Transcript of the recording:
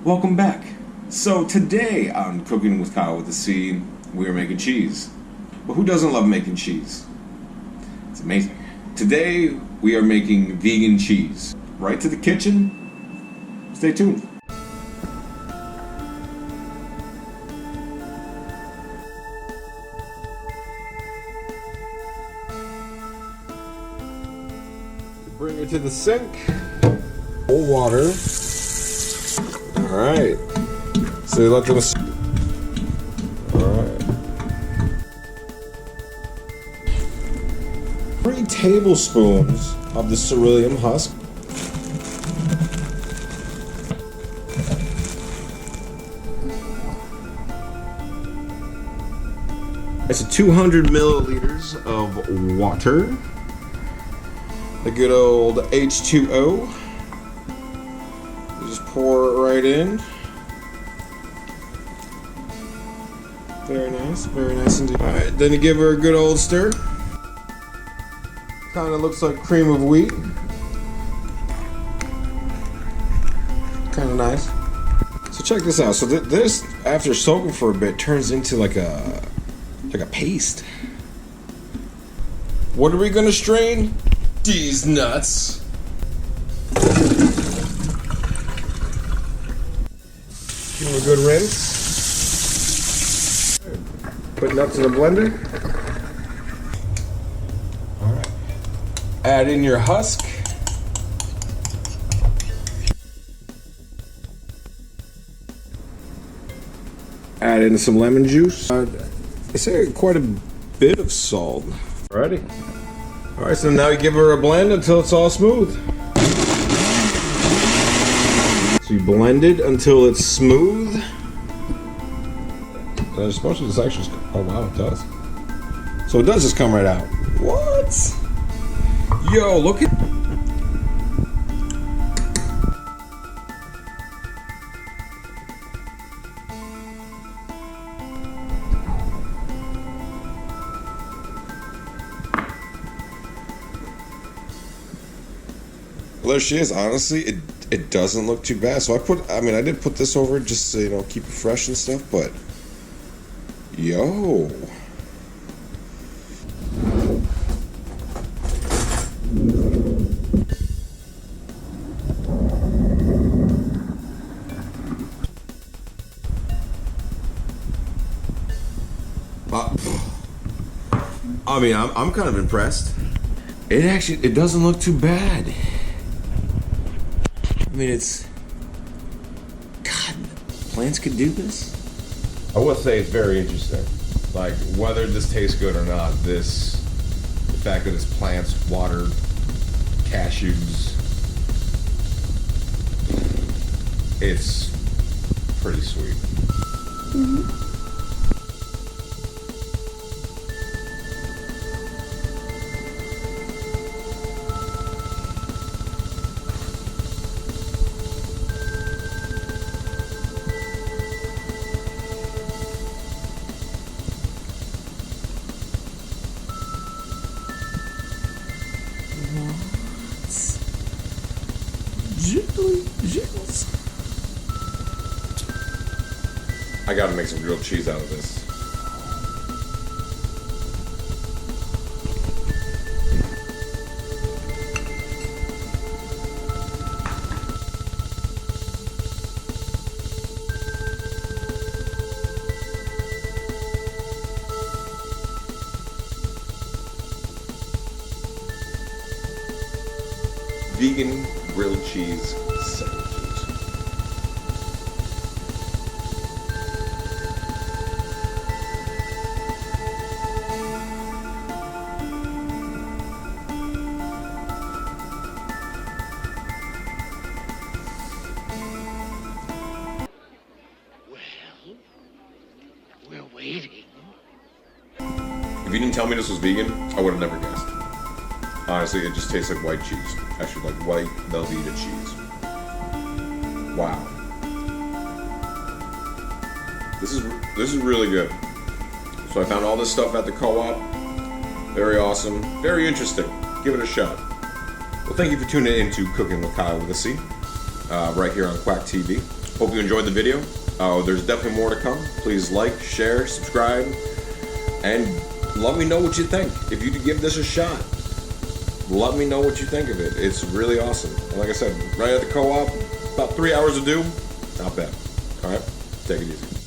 Welcome back. So today on Cooking with Kyle with a C, we are making cheese. But who doesn't love making cheese? It's amazing. Today we are making vegan cheese. Right to the kitchen. Stay tuned. Bring it to the sink. Cold water. Alright. So you let them. Alright. 3 tablespoons of the cerulean husk. It's 200 milliliters of water. The good old H2O. You just pour it right in. Very nice indeed. Alright, then you give her a good old stir. Kind of looks like cream of wheat. Kind of nice. So check this out. So this, after soaking for a bit, turns into like a paste. What are we gonna strain? These nuts. Give them a good rinse. Put nuts in the blender. Alright. Add in your husk. Add in some lemon juice. I say quite a bit of salt. Alrighty. Alright, so now you give her a blend until it's all smooth. So you blend it until it's smooth. There's supposed to this actually just, oh wow, it does. So it does just come right out. What? Yo, look at. Well, there she is. Honestly, it doesn't look too bad. So I did put this over just to, keep it fresh and stuff, but yo. I'm kind of impressed. It doesn't look too bad. It's, God, plants could do this? I will say it's very interesting. Like, whether this tastes good or not, the fact that it's plants, water, cashews, it's pretty sweet. Mm-hmm. Jiggles. I gotta make some grilled cheese out of this. Vegan grilled cheese sandwiches. Well, we're waiting. If you didn't tell me this was vegan, I would have never guessed. Honestly, it just tastes like white cheese. Actually, like white Velveeta cheese. Wow. This is really good. So I found all this stuff at the co-op. Very awesome. Very interesting. Give it a shot. Well, thank you for tuning in to Cooking with Kyle with a C. Right here on KWAC TV. Hope you enjoyed the video. There's definitely more to come. Please like, share, subscribe, and let me know what you think. If you could give this a shot, let me know what you think of it. It's really awesome. And like I said, right at the co-op, about 3 hours to do. Not bad. All right, take it easy.